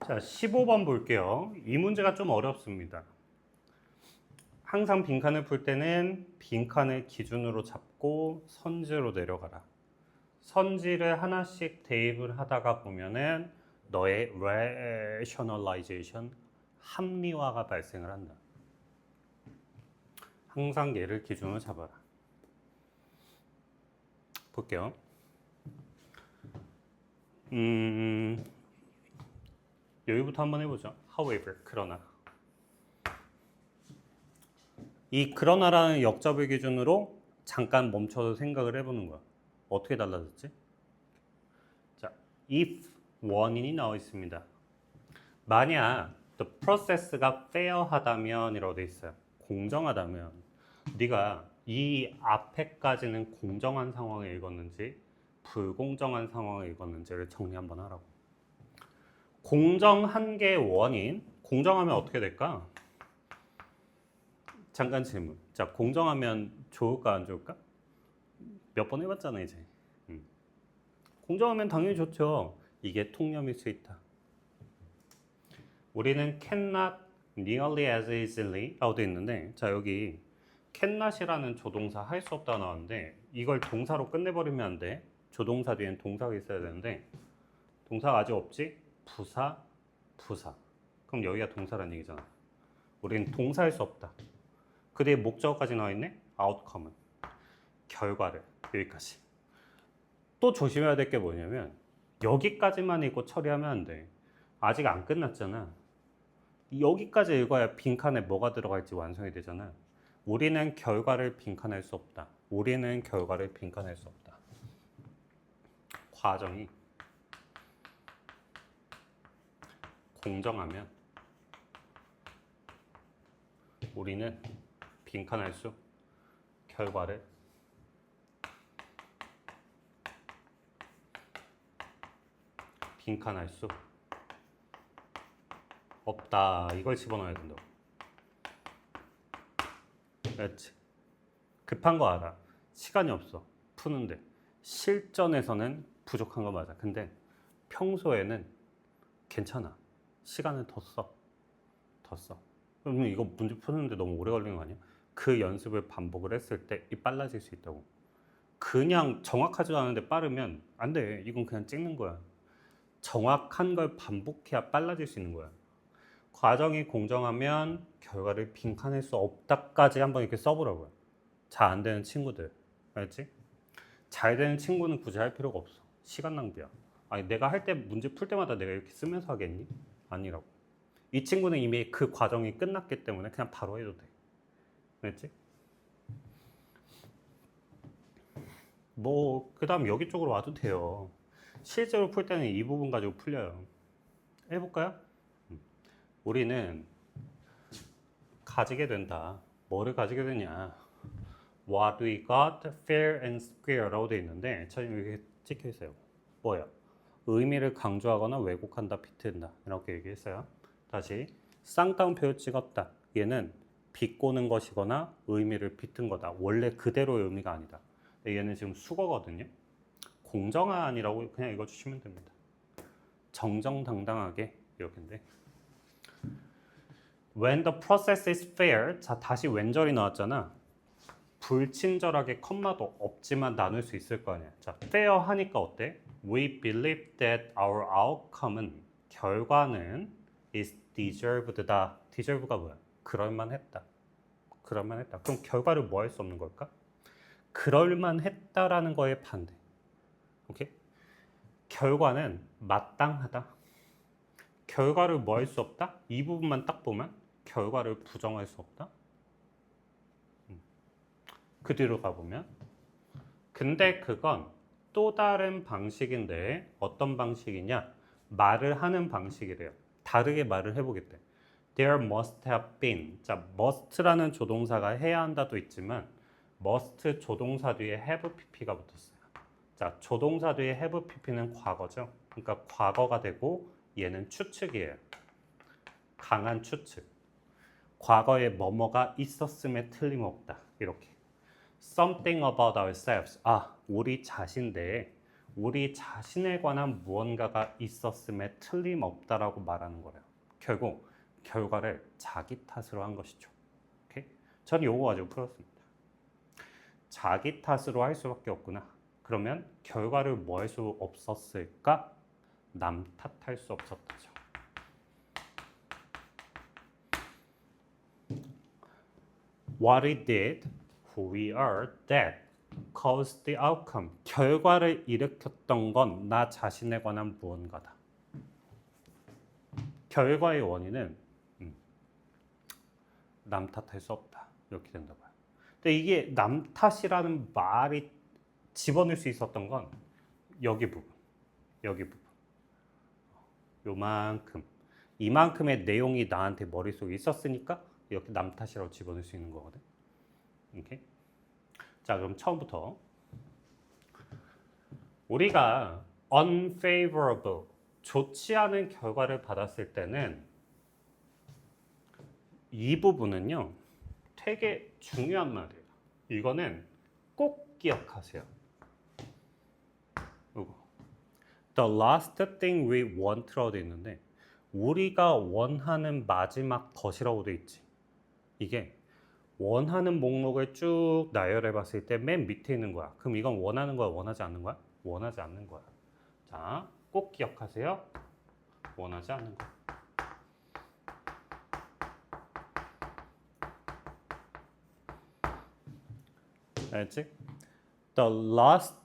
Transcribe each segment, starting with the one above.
자, 15번 볼게요. 이 문제가 좀 어렵습니다. 항상 빈칸을 풀 때는 빈칸을 기준으로 잡고 선지로 내려가라. 선지를 하나씩 대입을 하다가 보면은 너의 rationalization, 합리화가 발생을 한다. 항상 얘를 기준으로 잡아라. 볼게요. 여기부터 한번 해보죠. However, 그러나. 이 그러나라는 역접을 기준으로 잠깐 멈춰서 생각을 해보는 거야. 어떻게 달라졌지? 자, if 원인이 나와 있습니다. 만약 the process가 fair하다면 이라고 돼 있어요. 공정하다면 네가 이 앞에까지는 공정한 상황을 읽었는지 불공정한 상황을 읽었는지를 정리 한번 하라고. 공정한 게 원인, 공정하면 어떻게 될까? 잠깐 질문. 자, 공정하면 좋을까 안 좋을까? 몇 번 해봤잖아 이제. 공정하면 당연히 좋죠. 이게 통념일 수 있다. 우리는 cannot nearly as easily 라고 돼 있는데, 자 여기 cannot이라는 조동사 할 수 없다 나왔는데 이걸 동사로 끝내버리면 안 돼. 조동사 뒤엔 동사가 있어야 되는데 동사가 아직 없지? 부사, 부사. 그럼 여기가 동사라는 얘기잖아. 우리는 동사 할 수 없다. 그 뒤에 목적어까지 나와 있네? outcome은 결과를. 여기까지. 또 조심해야 될 게 뭐냐면 여기까지만 읽고 처리하면 안 돼. 아직 안 끝났잖아. 여기까지 읽어야 빈칸에 뭐가 들어가 있지 완성이 되잖아. 우리는 결과를 빈칸할 수 없다. 우리는 결과를 빈칸할 수 없다. 과정이 공정하면 우리는 빈칸할 수 결과를 빈칸할 수 없다. 이걸 집어넣어야 된다고. 그렇지. 급한 거 알아. 시간이 없어. 푸는데. 실전에서는 부족한 거 맞아. 근데 평소에는 괜찮아. 시간을 더 써. 더 써. 그러면 이거 문제 푸는데 너무 오래 걸리는 거 아니야? 그 연습을 반복을 했을 때 빨라질 수 있다고. 그냥 정확하지도 않은데 빠르면 안 돼. 이건 그냥 찍는 거야. 정확한 걸 반복해야 빨라질 수 있는 거야. 과정이 공정하면 결과를 빈칸할 수 없다까지 한번 이렇게 써보라고요. 잘 안 되는 친구들. 알지? 잘 되는 친구는 굳이 할 필요가 없어. 시간 낭비야. 아니 내가 할 때 문제 풀 때마다 내가 이렇게 쓰면서 하겠니? 아니라고. 이 친구는 이미 그 과정이 끝났기 때문에 그냥 바로 해도 돼. 알지? 뭐 그 다음 여기 쪽으로 와도 돼요. 실제로 풀 때는 이 부분 가지고 풀려요. 해볼까요? 우리는 가지게 된다. 뭐를 가지게 되냐? What we got fair and square라고 되어 있는데 저 여기 찍혀 있어요. 뭐야? 의미를 강조하거나 왜곡한다, 비트는다 이렇게 얘기했어요. 다시 쌍따옴표 찍었다. 얘는 비꼬는 것이거나 의미를 비튼 거다. 원래 그대로의 의미가 아니다. 얘는 지금 수거거든요. 공정한이라고 그냥 읽어주시면 됩니다. 정정당당하게 이렇게인데. When the process is fair, 자 다시 왼절이 나왔잖아. 불친절하게 컴마도 없지만 나눌 수 있을 거 아니야. 자, fair 하니까 어때? We believe that our outcome은 결과는 is deserved다. deserve가 뭐야? 그럴만했다. 그럴만했다. 그럼 결과를 뭐 할 수 없는 걸까? 그럴만했다라는 거의 반대. 오케이? 결과는 마땅하다. 결과를 뭐 할 수 없다? 이 부분만 딱 보면 결과를 부정할 수 없다. 그 뒤로 가보면 근데 그건 또 다른 방식인데 어떤 방식이냐? 말을 하는 방식이래요. 다르게 말을 해보겠대. There must have been. 자, must라는 조동사가 해야 한다도 있지만 must 조동사 뒤에 have pp가 붙었어요. 자, 조동사 뒤에 have pp는 과거죠. 그러니까 과거가 되고 얘는 추측이에요. 강한 추측. 과거에 뭐뭐가 있었음에 틀림없다. 이렇게. Something about ourselves. 아, 우리 자신데 우리 자신에 관한 무언가가 있었음에 틀림없다라고 말하는 거예요. 결국 결과를 자기 탓으로 한 것이죠. 오케이? 저는 요거 가지고 풀었습니다. 자기 탓으로 할 수밖에 없구나. 그러면 결과를 뭐 할 수 없었을까? 남 탓할 수 없었다죠. What we did, who we are, that caused the outcome. 결과를 일으켰던 건 나 자신에 관한 무언가다. 결과의 원인은 남 탓할 수 없다. 이렇게 된다고요. 근데 이게 남 탓이라는 말이 집어넣을 수 있었던 건 여기 부분, 요만큼, 이만큼의 내용이 나한테 머릿속에 있었으니까 이렇게 남 탓이라고 집어넣을 수 있는 거거든. 오케이? 자, 그럼 처음부터 우리가 unfavorable, 좋지 않은 결과를 받았을 때는 이 부분은요 되게 중요한 말이에요. 이거는 꼭 기억하세요. 이거 The last thing we want라고 돼 있는데 우리가 원하는 마지막 것이라고 돼 있지. 이게 원하는 목록을 쭉 나열해 봤을 때 맨 밑에 있는 거야. 그럼 이건 원하는 거야, 원하지 않는 거야? 원하지 않는 거야. 자, 꼭 기억하세요. 원하지 않는 거. 알지? The last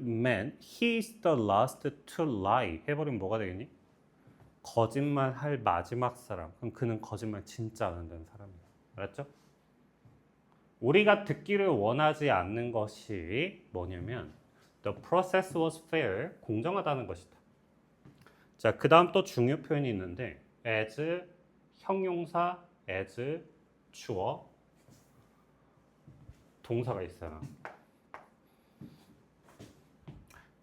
man, he's the last to lie. 해버리면 뭐가 되겠니? 거짓말할 마지막 사람. 그럼 그는 거짓말 진짜 안 한다는 사람이야. 알았죠? 우리가 듣기를 원하지 않는 것이 뭐냐면 The process was fair, 공정하다는 것이다. 자, 그 다음 또 중요 표현이 있는데 as, 형용사, as, 주어, 동사가 있어요.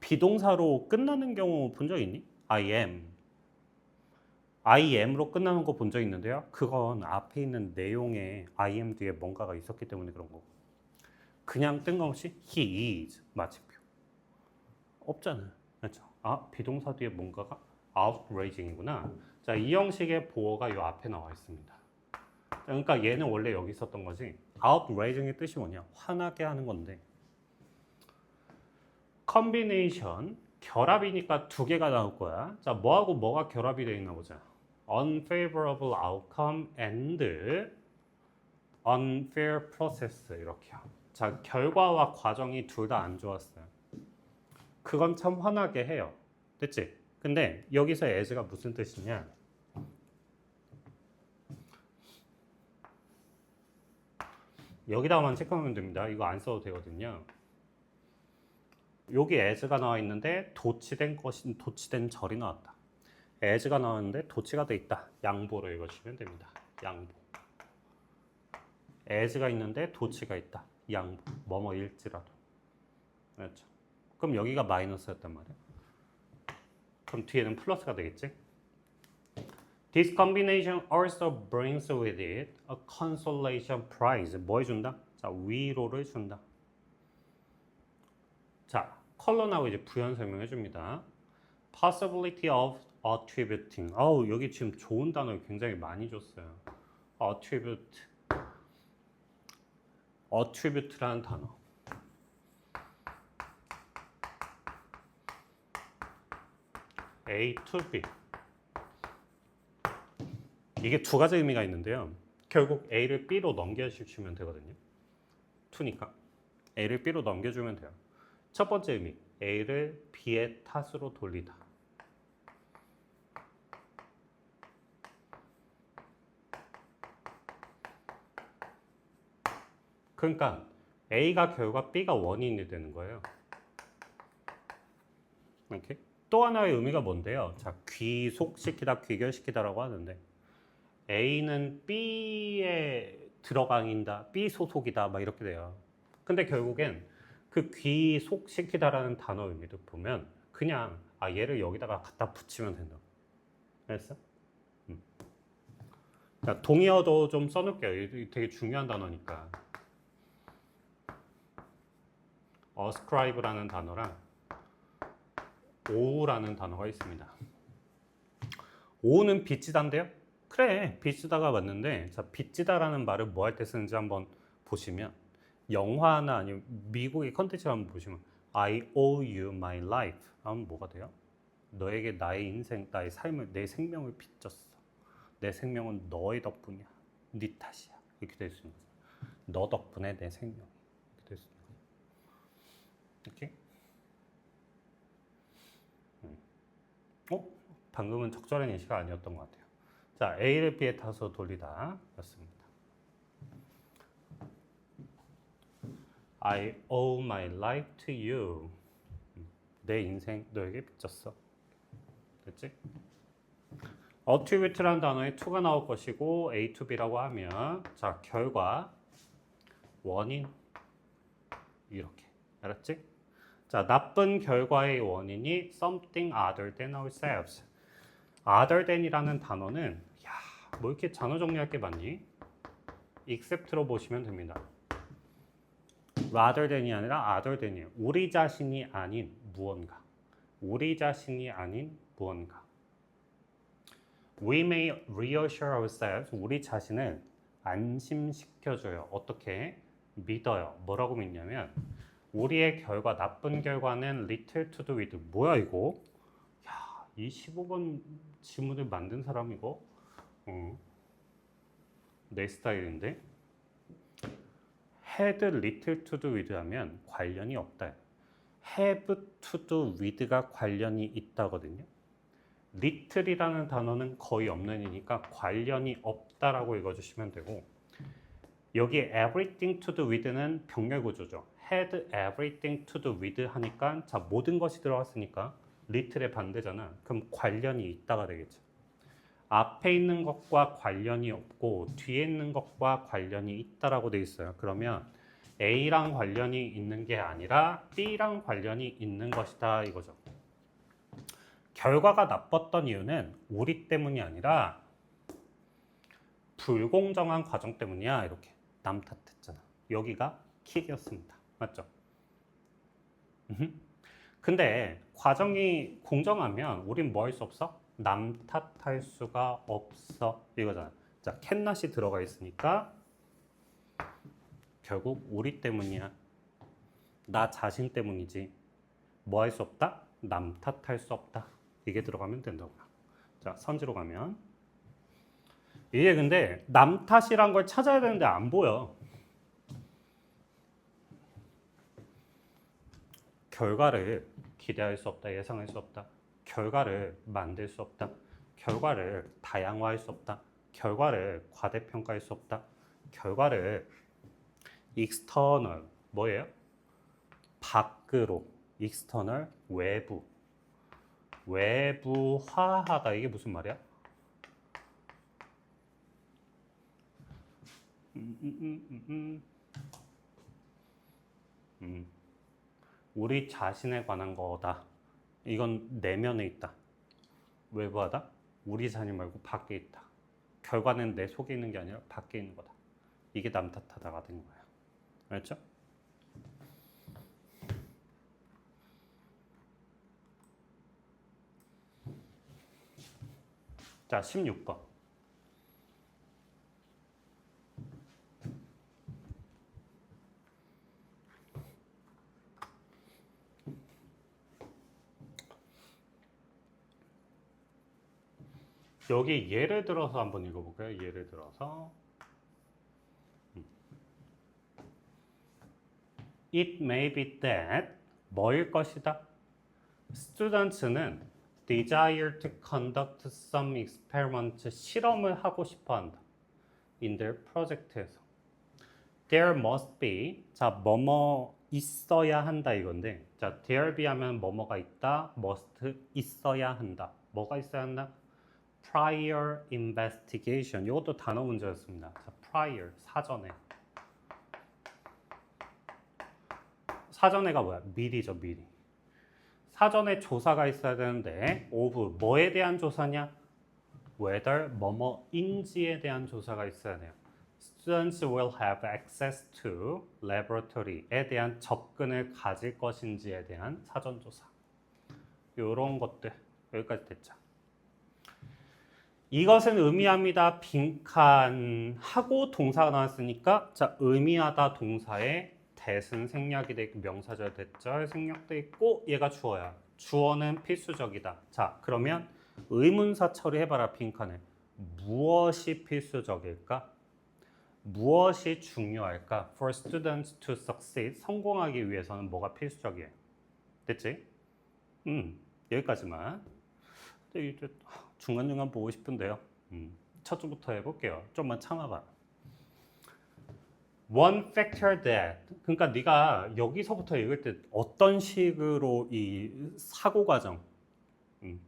비동사로 끝나는 경우 본 적 있니? I am으로 끝나는 거 본 적 있는데요. 그건 앞에 있는 내용에 I am 뒤에 뭔가가 있었기 때문에 그런 거고. 그냥 뜬금없이 he is 마침표. 없잖아요. 그렇죠? 아, 비동사 뒤에 뭔가가 outraging이구나. 자, 이 형식의 보어가 이 앞에 나와 있습니다. 그러니까 얘는 원래 여기 있었던 거지. outraging의 뜻이 뭐냐? 화나게 하는 건데. combination, 결합이니까 두 개가 나올 거야. 자, 뭐하고 뭐가 결합이 되어 있나 보자. unfavorable outcome and unfair process 이렇게요. 자, 결과와 과정이 둘 다 안 좋았어요. 그건 참 화나게 해요. 됐지? 근데 여기서 as가 무슨 뜻이냐? 여기다만 체크하면 됩니다. 이거 안 써도 되거든요. 여기 as가 나와 있는데 도치된 것인 도치된 절이 나왔다. as가 나왔는데 도치가 돼 있다. 양보로 읽어주시면 됩니다. 양보. as가 있는데 도치가 있다. 양보. 뭐뭐일지라도. 그렇죠? 그럼 여기가 마이너스였단 말이야. 그럼 뒤에는 플러스가 되겠지? This combination also brings with it a consolation prize. 뭐 해준다? 자, 위로를 준다. 자, 컬러나고 이제 부연 설명해 줍니다. Possibility of attributing. 아우, 여기 지금 좋은 단어를 굉장히 많이 줬어요. attribute라는 단어. A to B. 이게 두 가지 의미가 있는데요. 결국 A를 B로 넘겨주시면 되거든요. to니까 A를 B로 넘겨주면 돼요. 첫 번째 의미, A를 B의 탓으로 돌리다. 그러니까 A가 결과 B가 원인이 되는 거예요. 이렇게. 또 하나의 의미가 뭔데요? 자, 귀속시키다, 귀결시키다라고 하는데 A는 B에 들어간다, B 소속이다, 막 이렇게 돼요. 근데 결국엔 그 귀속시키다라는 단어 의미도 보면 그냥 얘를 여기다가 갖다 붙이면 된다. 알았어? 자, 동의어도 좀 써놓을게요. 이게 되게 중요한 단어니까. ascribe라는 단어랑 오우라는 단어가 있습니다. 오우는 빚지다인데요? 그래, 빚지다가 맞는데, 자, 빚지다라는 말을 뭐 할 때 쓰는지 한번 보시면, 영화나 아니면 미국의 컨텐츠를 한번 보시면, I owe you my life 하면 뭐가 돼요? 너에게 나의 인생, 나의 삶을, 내 생명을 빚졌어. 내 생명은 너의 덕분이야. 네 탓이야. 이렇게 될 수 있는 거죠. 너 덕분에 내 생명이 이렇게 될 수 있는 거죠. 이렇게? 방금은 적절한 예시가 아니었던 것 같아요. 자, A를 B에 타서 돌리다 였습니다. I owe my life to you. 내 인생 너에게 빚졌어. 됐지? attribute라는 단어에 to가 나올 것이고 A to B라고 하면 자, 결과, 원인 이렇게. 알았지? 자, 나쁜 결과의 원인이 something other than ourselves. other than이라는 단어는 뭐 이렇게 단어 정리할 게 많니? except로 보시면 됩니다. rather than이 아니라 other than이에요. 우리 자신이 아닌 무언가. 우리 자신이 아닌 무언가. We may reassure ourselves. 우리 자신을 안심시켜줘요. 어떻게? 믿어요. 뭐라고 믿냐면 우리의 결과, 나쁜 결과는 little to do with. 뭐야 이거? 야, 이 15번 지문을 만든 사람 이거? 내 스타일인데? had little to do with 하면 관련이 없다. have to do with가 관련이 있다거든요. little이라는 단어는 거의 없는 이니까 관련이 없다라고 읽어주시면 되고 여기 everything to do with는 병렬 구조죠. had everything to do with 하니까 자 모든 것이 들어갔으니까 little의 반대잖아. 그럼 관련이 있다가 되겠죠. 앞에 있는 것과 관련이 없고 뒤에 있는 것과 관련이 있다라고 돼 있어요. 그러면 A랑 관련이 있는 게 아니라 B랑 관련이 있는 것이다 이거죠. 결과가 나빴던 이유는 우리 때문이 아니라 불공정한 과정 때문이야. 이렇게 남 탓했잖아. 여기가 킥이었습니다. 맞죠? 근데 과정이 공정하면 우린 뭐 할 수 없어? 남 탓할 수가 없어. 이거잖아. 자, 캔낫이 들어가 있으니까 결국 우리 때문이야. 나 자신 때문이지. 뭐 할 수 없다? 남 탓할 수 없다. 이게 들어가면 된다고요. 자, 선지로 가면 이게 근데 남 탓이란 걸 찾아야 되는데 안 보여. 결과를 기대할 수 없다. 예상할 수 없다. 결과를 만들 수 없다. 결과를 다양화할 수 없다. 결과를 과대평가할 수 없다. 결과를 external 뭐예요? 밖으로 external 외부 외부화하다. 이게 무슨 말이야? 우리 자신에 관한 거다. 이건 내면에 있다. 외부하다? 우리 자신 말고 밖에 있다. 결과는 내 속에 있는 게 아니라 밖에 있는 거다. 이게 남 탓하다가 된 거야. 알았죠? 자, 16번. 여기 예를 들어서 한번 읽어볼까요? 예를 들어서 It may be that 뭐일 것이다? Students는 desire to conduct some experiment 실험을 하고 싶어 한다. In their project에서 There must be 자 뭐뭐 있어야 한다 이건데 자 there be 하면 뭐뭐가 있다 must 있어야 한다. 뭐가 있어야 한다? prior investigation. 이것도 단어 문제였습니다. 자, prior 사전에. 사전에가 뭐야? 미리죠, 미리. 사전에 조사가 있어야 되는데 of 뭐에 대한 조사냐? whether 뭐뭐인지에 대한 조사가 있어야 돼요. Students will have access to laboratory에 대한 접근을 가질 것인지에 대한 사전 조사. 요런 것들 여기까지 됐죠. 이것은 의미합니다. 빈칸 하고 동사가 나왔으니까 자 의미하다 동사에 that은 생략이 돼 있고 명사절 대절 생략돼 있고 얘가 주어야. 주어는 필수적이다. 자 그러면 의문사 처리해봐라 빈칸에. 무엇이 필수적일까? 무엇이 중요할까? For students to succeed. 성공하기 위해서는 뭐가 필수적이에요? 됐지? 여기까지만. 근데 이제 중간중간 보고 싶은데요. 첫 줄부터 해볼게요. 좀만 참아봐. One factor that. 그러니까 네가 여기서부터 읽을 때 어떤 식으로 이 사고 과정,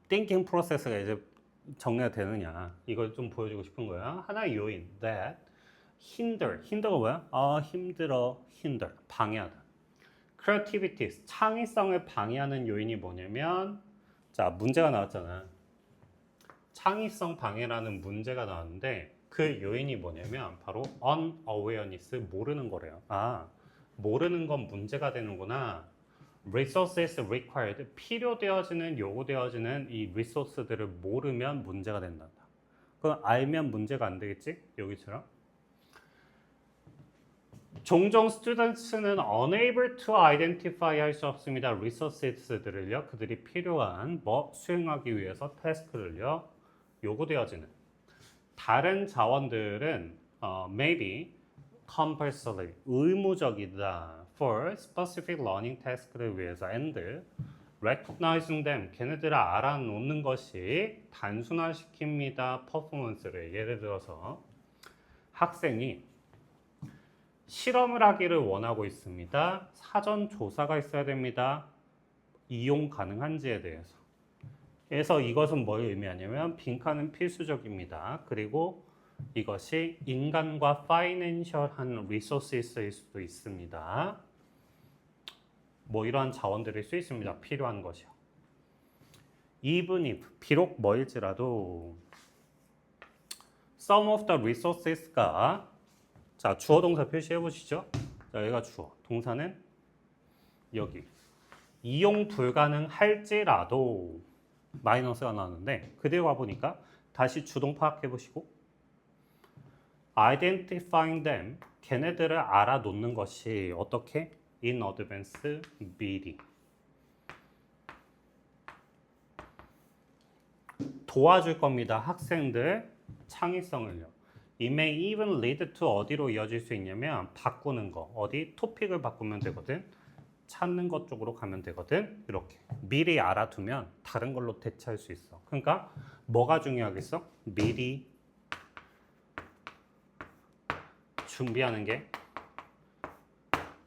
thinking process가 이제 정리가 되느냐 이걸 좀 보여주고 싶은 거야. 하나의 요인 that hinder가 뭐야? 힘들어, 방해하다. creativity, 창의성을 방해하는 요인이 뭐냐면 자 문제가 나왔잖아. 창의성 방해라는 문제가 나왔는데 그 요인이 뭐냐면 바로 unawareness, 모르는 거래요. 모르는 건 문제가 되는구나. resources required, 필요되어지는 요구되어지는 이 리소스들을 모르면 문제가 된다. 그럼 알면 문제가 안 되겠지? 여기처럼. 종종 스튜던트는 unable to identify 할 수 없습니다. resources들을요. 그들이 필요한 수행하기 위해서 태스크를요. 요구되어지는. 다른 자원들은 maybe compulsory, 의무적이다. for specific learning task를 위해서 and recognizing them, 걔네들을 알아놓는 것이 단순화시킵니다. 퍼포먼스를. 예를 들어서 학생이 실험을 하기를 원하고 있습니다. 사전 조사가 있어야 됩니다. 이용 가능한지에 대해서. 그래서 이것은 뭘 의미하냐면 빈칸은 필수적입니다. 그리고 이것이 인간과 파이낸셜한 리소스일 수도 있습니다. 이러한 자원들일 수 있습니다. 필요한 것이요. Even if, 비록 뭐일지라도 some of the resources가 자 주어 동사 표시해 보시죠. 자 여기가 주어, 동사는 여기. 이용 불가능할지라도 마이너스가 나왔는데 그대로 가보니까 다시 주동 파악해 보시고 identifying them, 걔네들을 알아놓는 것이 어떻게? in advance, 미리. 도와줄 겁니다. 학생들 창의성을요. It may even lead to 어디로 이어질 수 있냐면 바꾸는 거. 어디? 토픽을 바꾸면 되거든. 찾는 것 쪽으로 가면 되거든. 이렇게 미리 알아두면 다른 걸로 대체할 수 있어. 그러니까 뭐가 중요하겠어? 미리 준비하는 게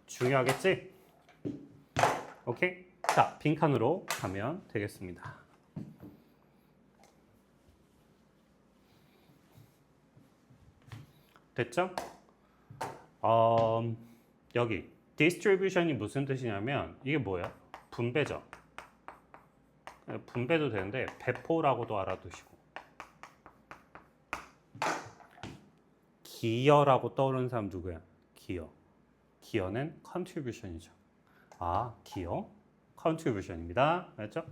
중요하겠지? 오케이? 자, 빈칸으로 가면 되겠습니다. 됐죠? 여기 distribution이 무슨 뜻이냐면 이게 뭐야? 분배죠. 분배도 되는데 배포라고도 알아두시고 기여라고 떠오르는 사람 누구야? 기여. 기여는 contribution이죠. 기여 contribution입니다. 알았죠?